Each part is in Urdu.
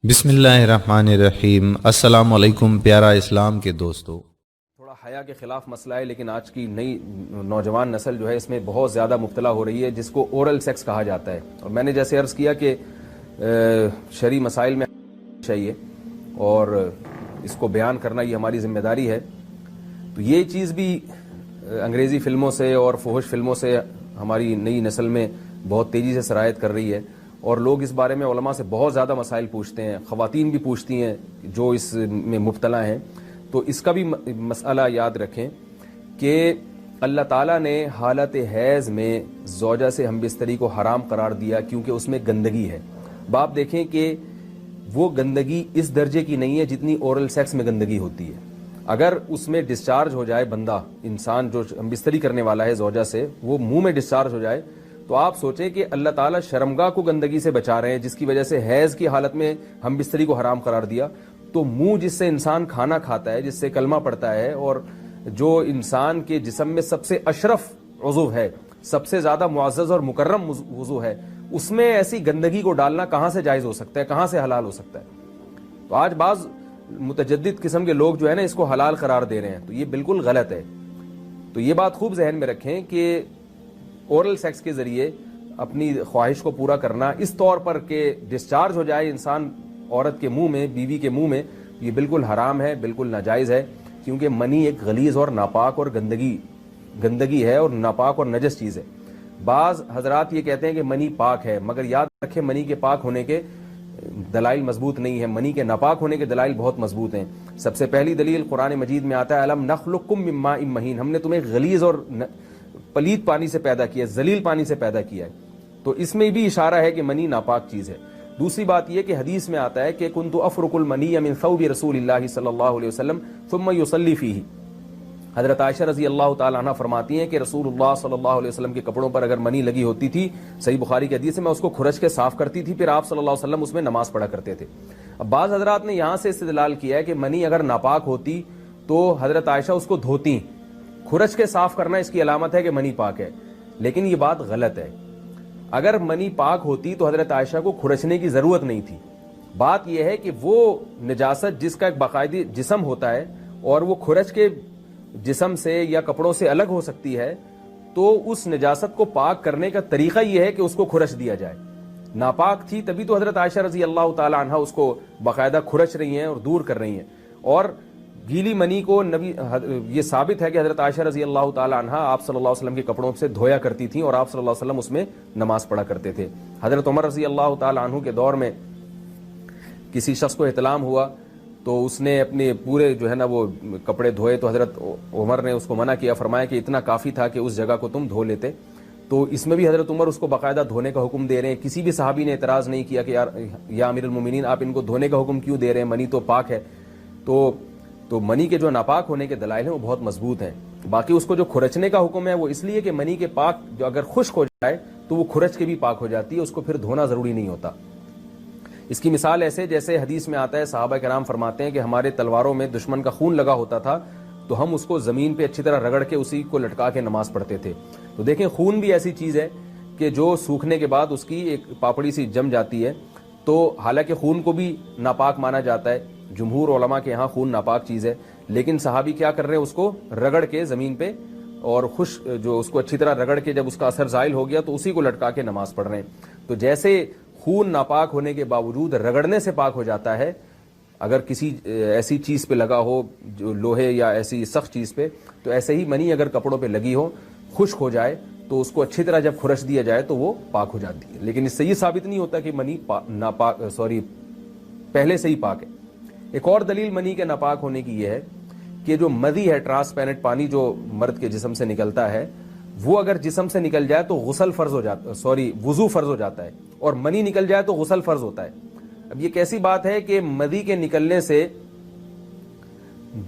بسم اللہ الرحمن الرحیم۔ السلام علیکم پیارا اسلام کے دوستو۔ تھوڑا حیا کے خلاف مسئلہ ہے، لیکن آج کی نئی نوجوان نسل جو ہے اس میں بہت زیادہ مبتلا ہو رہی ہے، جس کو اورل سیکس کہا جاتا ہے۔ اور میں نے جیسے عرض کیا کہ شرعی مسائل میں چاہیے اور اس کو بیان کرنا یہ ہماری ذمہ داری ہے۔ تو یہ چیز بھی انگریزی فلموں سے اور فحش فلموں سے ہماری نئی نسل میں بہت تیزی سے سرایت کر رہی ہے، اور لوگ اس بارے میں علماء سے بہت زیادہ مسائل پوچھتے ہیں، خواتین بھی پوچھتی ہیں جو اس میں مبتلا ہیں۔ تو اس کا بھی مسئلہ یاد رکھیں کہ اللہ تعالیٰ نے حالت حیض میں زوجہ سے ہم بستری کو حرام قرار دیا کیونکہ اس میں گندگی ہے۔ باپ دیکھیں کہ وہ گندگی اس درجے کی نہیں ہے جتنی اورل سیکس میں گندگی ہوتی ہے۔ اگر اس میں ڈسچارج ہو جائے بندہ، انسان جو ہم بستری کرنے والا ہے زوجہ سے، وہ منہ میں ڈسچارج ہو جائے، تو آپ سوچیں کہ اللہ تعالیٰ شرمگاہ کو گندگی سے بچا رہے ہیں، جس کی وجہ سے حیض کی حالت میں ہم بستری کو حرام قرار دیا۔ تو منہ جس سے انسان کھانا کھاتا ہے، جس سے کلمہ پڑتا ہے، اور جو انسان کے جسم میں سب سے اشرف عضو ہے، سب سے زیادہ معزز اور مکرم عضو ہے، اس میں ایسی گندگی کو ڈالنا کہاں سے جائز ہو سکتا ہے، کہاں سے حلال ہو سکتا ہے؟ تو آج بعض متجدد قسم کے لوگ جو ہے نا اس کو حلال قرار دے رہے ہیں، تو یہ بالکل غلط ہے۔ تو یہ بات خوب ذہن میں رکھیں کہ اورل سیکس کے ذریعے اپنی خواہش کو پورا کرنا اس طور پر کہ ڈسچارج ہو جائے انسان عورت کے منہ میں، بیوی کے منہ میں، یہ بالکل حرام ہے، بالکل ناجائز ہے، کیونکہ منی ایک غلیظ اور ناپاک اور گندگی ہے اور ناپاک اور نجس چیز ہے۔ بعض حضرات یہ کہتے ہیں کہ منی پاک ہے، مگر یاد رکھیں منی کے پاک ہونے کے دلائل مضبوط نہیں ہے، منی کے ناپاک ہونے کے دلائل بہت مضبوط ہیں۔ سب سے پہلی دلیل قرآن مجید میں آتا ہے الم نخلقکم من ماء مہین، ہم نے تمہیں غلیظ اور پلید پانی سے پیدا کیا ہے، ذلیل پانی سے پیدا کیا ہے۔ تو اس میں بھی اشارہ ہے کہ منی ناپاک چیز ہے۔ دوسری بات یہ کہ حدیث میں آتا ہے کہ کنت افرق المنی من ثوب رسول اللہ صلی اللہ علیہ وسلم ثم یصلی فیہ۔ حضرت عائشہ رضی اللہ تعالی عنہ فرماتی ہیں کہ رسول اللہ صلی اللہ علیہ وسلم کے کپڑوں پر اگر منی لگی ہوتی تھی، صحیح بخاری کی حدیث ہے، میں اس کو کھرچ کے صاف کرتی تھی، پھر آپ صلی اللہ علیہ وسلم اس میں نماز پڑھا کرتے تھے۔ اب بعض حضرات نے یہاں سے استدلال کیا ہے کہ منی اگر ناپاک ہوتی تو حضرت عائشہ اس کو دھوتی، کھرچ کے صاف کرنا اس کی علامت ہے کہ منی پاک ہے، لیکن یہ بات غلط ہے۔ اگر منی پاک ہوتی تو حضرت عائشہ کو کھرچنے کی ضرورت نہیں تھی۔ بات یہ ہے کہ وہ نجاست جس کا ایک باقاعدی جسم ہوتا ہے اور وہ کھرچ کے جسم سے یا کپڑوں سے الگ ہو سکتی ہے، تو اس نجاست کو پاک کرنے کا طریقہ یہ ہے کہ اس کو کھرچ دیا جائے۔ ناپاک تھی تبھی تو حضرت عائشہ رضی اللہ تعالی عنہ اس کو باقاعدہ کھرچ رہی ہیں اور دور کر رہی ہیں۔ اور گیلی منی کو یہ ثابت ہے کہ حضرت عائشہ رضی اللہ تعالی عنہ آپ صلی اللہ علیہ وسلم کے کپڑوں سے دھویا کرتی تھیں اور آپ صلی اللہ علیہ وسلم اس میں نماز پڑھا کرتے تھے۔ حضرت عمر رضی اللہ تعالی عنہ کے دور میں کسی شخص کو احتلام ہوا تو اس نے اپنے پورے جو ہے نا وہ کپڑے دھوئے، تو حضرت عمر نے اس کو منع کیا، فرمایا کہ اتنا کافی تھا کہ اس جگہ کو تم دھو لیتے۔ تو اس میں بھی حضرت عمر اس کو باقاعدہ دھونے کا حکم دے رہے ہیں۔ کسی بھی صحابی نے اعتراض نہیں کیا کہ یا امیر المومنین آپ ان کو دھونے کا حکم کیوں دے رہے ہیں، منی تو پاک ہے۔ تو منی کے جو ناپاک ہونے کے دلائل ہیں وہ بہت مضبوط ہیں۔ باقی اس کو جو کھرچنے کا حکم ہے وہ اس لیے کہ منی کے پاک جو اگر خشک ہو جائے تو وہ کھرچ کے بھی پاک ہو جاتی ہے، اس کو پھر دھونا ضروری نہیں ہوتا۔ اس کی مثال ایسے جیسے حدیث میں آتا ہے، صحابہ کرام فرماتے ہیں کہ ہمارے تلواروں میں دشمن کا خون لگا ہوتا تھا تو ہم اس کو زمین پہ اچھی طرح رگڑ کے اسی کو لٹکا کے نماز پڑھتے تھے۔ تو دیکھیں خون بھی ایسی چیز ہے کہ جو سوکھنے کے بعد اس کی ایک پاپڑی سی جم جاتی ہے، تو حالانکہ خون کو بھی ناپاک مانا جاتا ہے، جمہور علماء کے ہاں خون ناپاک چیز ہے، لیکن صحابی کیا کر رہے ہیں، اس کو رگڑ کے زمین پہ اور جو اس کو اچھی طرح رگڑ کے جب اس کا اثر زائل ہو گیا تو اسی کو لٹکا کے نماز پڑھ رہے ہیں۔ تو جیسے خون ناپاک ہونے کے باوجود رگڑنے سے پاک ہو جاتا ہے، اگر کسی ایسی چیز پہ لگا ہو جو لوہے یا ایسی سخت چیز پہ، تو ایسے ہی منی اگر کپڑوں پہ لگی ہو، خشک ہو جائے تو اس کو اچھی طرح جب کھرچ دیا جائے تو وہ پاک ہو جاتی ہے۔ لیکن اس سے یہ ثابت نہیں ہوتا کہ منی پہلے سے ہی پاک ہے۔ ایک اور دلیل منی کے ناپاک ہونے کی یہ ہے کہ جو مدی ہے، ٹرانسپیرنٹ پانی جو مرد کے جسم سے نکلتا ہے، وہ اگر جسم سے نکل جائے تو وضو فرض ہو جاتا ہے، اور منی نکل جائے تو غسل فرض ہوتا ہے۔ اب یہ کیسی بات ہے کہ مدی کے نکلنے سے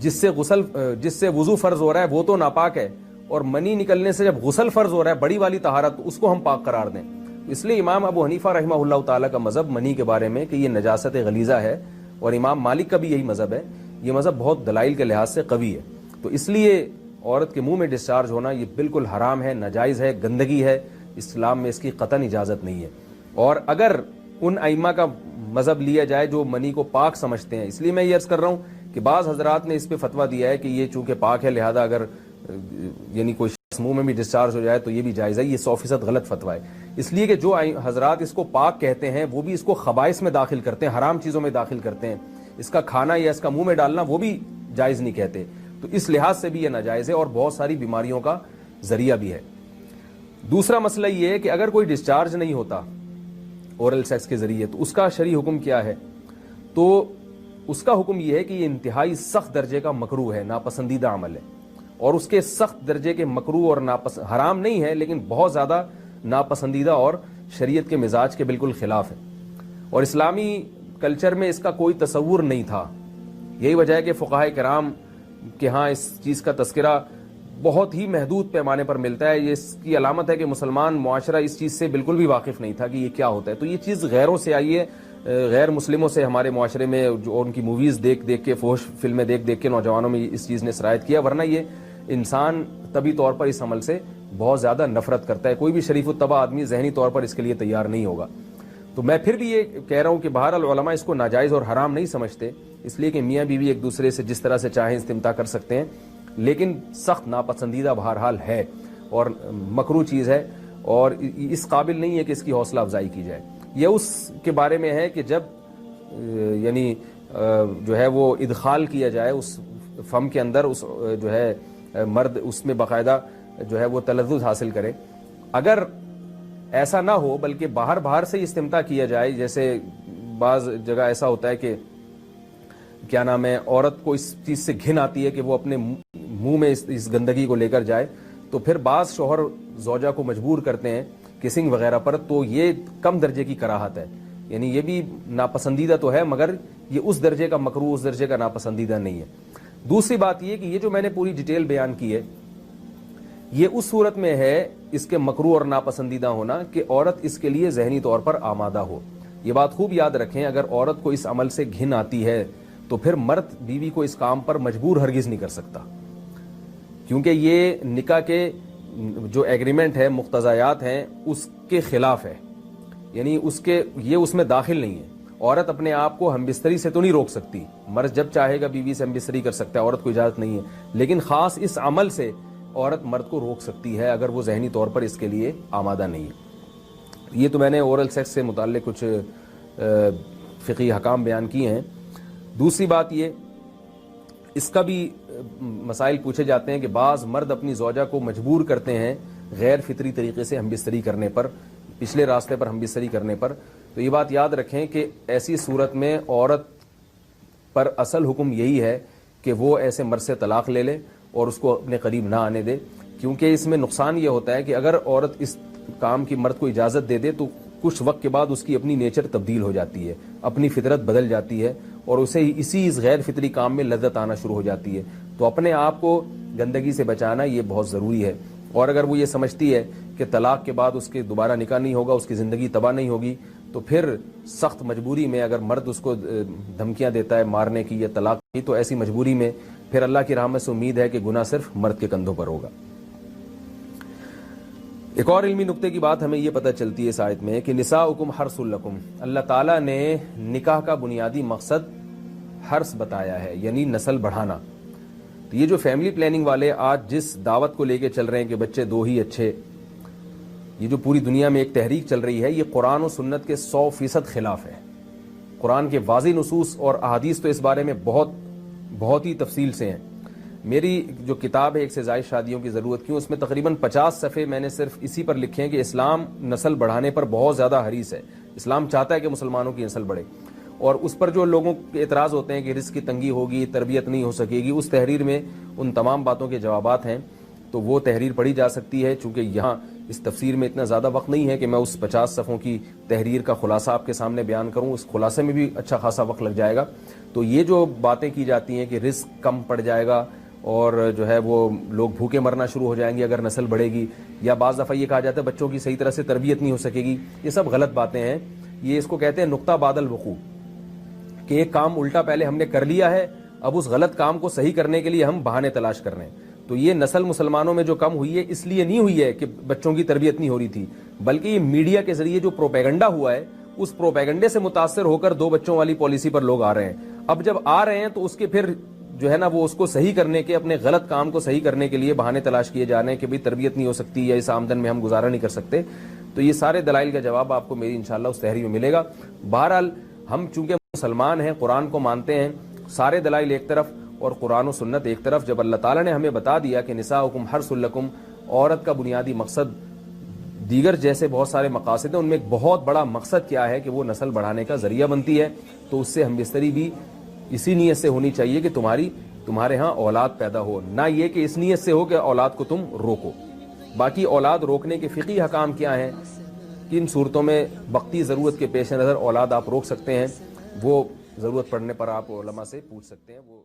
جس سے وضو فرض ہو رہا ہے وہ تو ناپاک ہے، اور منی نکلنے سے جب غسل فرض ہو رہا ہے بڑی والی طہارت، اس کو ہم پاک قرار دیں۔ اس لیے امام ابو حنیفہ رحمہ اللہ تعالیٰ کا مذہب منی کے بارے میں کہ یہ نجاست غلیظہ ہے، اور امام مالک کا بھی یہی مذہب ہے، یہ مذہب بہت دلائل کے لحاظ سے قوی ہے۔ تو اس لیے عورت کے منہ میں ڈسچارج ہونا یہ بالکل حرام ہے، ناجائز ہے، گندگی ہے، اسلام میں اس کی قطعاً اجازت نہیں ہے۔ اور اگر ان ائمہ کا مذہب لیا جائے جو منی کو پاک سمجھتے ہیں. اس لیے میں یہ عرض کر رہا ہوں کہ بعض حضرات نے اس پہ فتویٰ دیا ہے کہ یہ چونکہ پاک ہے لہذا اگر یعنی کوئی شخص منہ میں بھی ڈسچارج ہو جائے تو یہ بھی جائز ہے. یہ 100% غلط فتویٰ ہے. اس لیے کہ جو حضرات اس کو پاک کہتے ہیں وہ بھی اس کو خبائث میں داخل کرتے ہیں, حرام چیزوں میں داخل کرتے ہیں. اس کا کھانا یا اس کا منہ میں ڈالنا وہ بھی جائز نہیں کہتے. تو اس لحاظ سے بھی یہ ناجائز ہے اور بہت ساری بیماریوں کا ذریعہ بھی ہے. دوسرا مسئلہ یہ ہے کہ اگر کوئی ڈسچارج نہیں ہوتا اورل سیکس کے ذریعے تو اس کا شرعی حکم کیا ہے؟ تو اس کا حکم یہ ہے کہ یہ انتہائی سخت درجے کا مکروہ ہے, ناپسندیدہ عمل ہے. اور اس کے سخت درجے کے مکروہ اور حرام نہیں ہے لیکن بہت زیادہ ناپسندیدہ اور شریعت کے مزاج کے بالکل خلاف ہے. اور اسلامی کلچر میں اس کا کوئی تصور نہیں تھا. یہی وجہ ہے کہ فقہائے کرام کے ہاں اس چیز کا تذکرہ بہت ہی محدود پیمانے پر ملتا ہے. یہ اس کی علامت ہے کہ مسلمان معاشرہ اس چیز سے بالکل بھی واقف نہیں تھا کہ یہ کیا ہوتا ہے. تو یہ چیز غیروں سے آئی ہے, غیر مسلموں سے ہمارے معاشرے میں, جو ان کی موویز دیکھ دیکھ کے, فحش فلمیں دیکھ دیکھ کے نوجوانوں میں اس چیز نے سرایت کیا. ورنہ یہ انسان طبی طور پر اس عمل سے بہت زیادہ نفرت کرتا ہے. کوئی بھی شریف الطبع آدمی ذہنی طور پر اس کے لیے تیار نہیں ہوگا. تو میں پھر بھی یہ کہہ رہا ہوں کہ بہرحال علماء اس کو ناجائز اور حرام نہیں سمجھتے, اس لیے کہ میاں بیوی ایک دوسرے سے جس طرح سے چاہیں استمتاع کر سکتے ہیں, لیکن سخت ناپسندیدہ بہرحال ہے اور مکروہ چیز ہے اور اس قابل نہیں ہے کہ اس کی حوصلہ افزائی کی جائے. یہ اس کے بارے میں ہے کہ جب یعنی جو ہے وہ ادخال کیا جائے اس فم کے اندر, اس جو ہے مرد اس میں باقاعدہ جو ہے وہ تلذذ حاصل کرے. اگر ایسا نہ ہو بلکہ باہر سے استمتاع کیا جائے, جیسے بعض جگہ ایسا ہوتا ہے کہ کیا نام ہے عورت کو اس چیز سے گھن آتی ہے کہ وہ اپنے منہ میں اس گندگی کو لے کر جائے, تو پھر بعض شوہر زوجہ کو مجبور کرتے ہیں کسنگ وغیرہ پر, تو یہ کم درجے کی کراہت ہے. یعنی یہ بھی ناپسندیدہ تو ہے مگر یہ اس درجے کا مکروہ, اس درجے کا ناپسندیدہ نہیں ہے. دوسری بات یہ کہ یہ جو میں نے پوری ڈیٹیل بیان کی ہے یہ اس صورت میں ہے اس کے مکروہ اور ناپسندیدہ ہونا کہ عورت اس کے لیے ذہنی طور پر آمادہ ہو. یہ بات خوب یاد رکھیں, اگر عورت کو اس عمل سے گھن آتی ہے تو پھر مرد بیوی کو اس کام پر مجبور ہرگز نہیں کر سکتا, کیونکہ یہ نکاح کے جو ایگریمنٹ ہے, مقتضیات ہیں, اس کے خلاف ہے. یعنی یہ اس میں داخل نہیں ہے. عورت اپنے آپ کو ہم بستری سے تو نہیں روک سکتی, مرد جب چاہے گا بیوی سے ہم بستری کر سکتا ہے, عورت کو اجازت نہیں ہے. لیکن خاص اس عمل سے عورت مرد کو روک سکتی ہے اگر وہ ذہنی طور پر اس کے لیے آمادہ نہیں ہے. یہ تو میں نے اورل سیکس سے متعلق کچھ فقہی احکام بیان کیے ہیں. دوسری بات یہ, اس کا بھی مسائل پوچھے جاتے ہیں کہ بعض مرد اپنی زوجہ کو مجبور کرتے ہیں غیر فطری طریقے سے ہم بستری کرنے پر, پچھلے راستے پر ہم بستری کرنے پر. تو یہ بات یاد رکھیں کہ ایسی صورت میں عورت پر اصل حکم یہی ہے کہ وہ ایسے مرد سے طلاق لے لے اور اس کو اپنے قریب نہ آنے دے, کیونکہ اس میں نقصان یہ ہوتا ہے کہ اگر عورت اس کام کی مرد کو اجازت دے دے تو کچھ وقت کے بعد اس کی اپنی نیچر تبدیل ہو جاتی ہے, اپنی فطرت بدل جاتی ہے اور اسے اسی اس غیر فطری کام میں لذت آنا شروع ہو جاتی ہے. تو اپنے آپ کو گندگی سے بچانا یہ بہت ضروری ہے. اور اگر وہ یہ سمجھتی ہے کہ طلاق کے بعد اس کے دوبارہ نکاح نہیں ہوگا, اس کی زندگی تباہ نہیں ہوگی, تو پھر سخت مجبوری میں اگر مرد اس کو دھمکیاں دیتا ہے مارنے کی یا طلاق کی, تو ایسی مجبوری میں پھر اللہ کی رحمت سے امید ہے کہ گناہ صرف مرد کے کندھوں پر ہوگا. ایک اور علمی نقطے کی بات ہمیں یہ پتہ چلتی ہے اس آیت میں کہ نساؤکم حرث لکم, اللہ تعالیٰ نے نکاح کا بنیادی مقصد حرث بتایا ہے, یعنی نسل بڑھانا. تو یہ جو فیملی پلاننگ والے آج جس دعوت کو لے کے چل رہے ہیں کہ بچے دو ہی اچھے, یہ جو پوری دنیا میں ایک تحریک چل رہی ہے, یہ قرآن و سنت کے 100% خلاف ہے. قرآن کے واضح نصوص اور احادیث تو اس بارے میں بہت ہی تفصیل سے ہیں. میری جو کتاب ہے ایک سے زائد شادیوں کی ضرورت کیوں, اس میں تقریباً 50 صفحے میں نے صرف اسی پر لکھے ہیں کہ اسلام نسل بڑھانے پر بہت زیادہ حریص ہے. اسلام چاہتا ہے کہ مسلمانوں کی نسل بڑھے, اور اس پر جو لوگوں کے اعتراض ہوتے ہیں کہ رزق کی تنگی ہوگی, تربیت نہیں ہو سکے گی, اس تحریر میں ان تمام باتوں کے جوابات ہیں. تو وہ تحریر پڑھی جا سکتی ہے, چونکہ یہاں اس تفسیر میں اتنا زیادہ وقت نہیں ہے کہ میں اس 50 صفحوں کی تحریر کا خلاصہ آپ کے سامنے بیان کروں. اس خلاصے میں بھی اچھا خاصا وقت لگ جائے گا. تو یہ جو باتیں کی جاتی ہیں کہ رزق کم پڑ جائے گا اور جو ہے وہ لوگ بھوکے مرنا شروع ہو جائیں گے اگر نسل بڑھے گی, یا بعض دفعہ یہ کہا جاتا ہے بچوں کی صحیح طرح سے تربیت نہیں ہو سکے گی, یہ سب غلط باتیں ہیں. یہ اس کو کہتے ہیں نقطہ بعد الوقوع, کہ ایک کام الٹا پہلے ہم نے کر لیا ہے, اب اس غلط کام کو صحیح کرنے کے لیے ہم بہانے تلاش کر رہے ہیں. تو یہ نسل مسلمانوں میں جو کم ہوئی ہے اس لیے نہیں ہوئی ہے کہ بچوں کی تربیت نہیں ہو رہی تھی, بلکہ یہ میڈیا کے ذریعے جو پروپیگنڈا ہوا ہے اس پروپیگنڈے سے متاثر ہو کر 2 بچوں والی پالیسی پر لوگ آ رہے ہیں. اب جب آ رہے ہیں تو اس کے پھر جو ہے نا وہ اس کو صحیح کرنے کے, اپنے غلط کام کو صحیح کرنے کے لیے بہانے تلاش کیے جا رہے ہیں کہ بھئی تربیت نہیں ہو سکتی یا اس آمدن میں ہم گزارا نہیں کر سکتے. تو یہ سارے دلائل کا جواب آپ کو میری انشاءاللہ اس تحریر میں ملے گا. بہرحال ہم چونکہ مسلمان ہیں, قرآن کو مانتے ہیں, سارے دلائل ایک طرف اور قرآن و سنت ایک طرف. جب اللہ تعالیٰ نے ہمیں بتا دیا کہ نساؤکم حرث لکم, عورت کا بنیادی مقصد دیگر جیسے بہت سارے مقاصد ہیں, ان میں ایک بہت بڑا مقصد کیا ہے کہ وہ نسل بڑھانے کا ذریعہ بنتی ہے, تو اس سے ہم بستری بھی اسی نیت سے ہونی چاہیے کہ تمہارے ہاں اولاد پیدا ہو, نہ یہ کہ اس نیت سے ہو کہ اولاد کو تم روکو. باقی اولاد روکنے کے فقہی حکام کیا ہیں, کن صورتوں میں وقتی ضرورت کے پیش نظر اولاد آپ روک سکتے ہیں, وہ ضرورت پڑنے پر آپ علماء سے پوچھ سکتے ہیں. وہ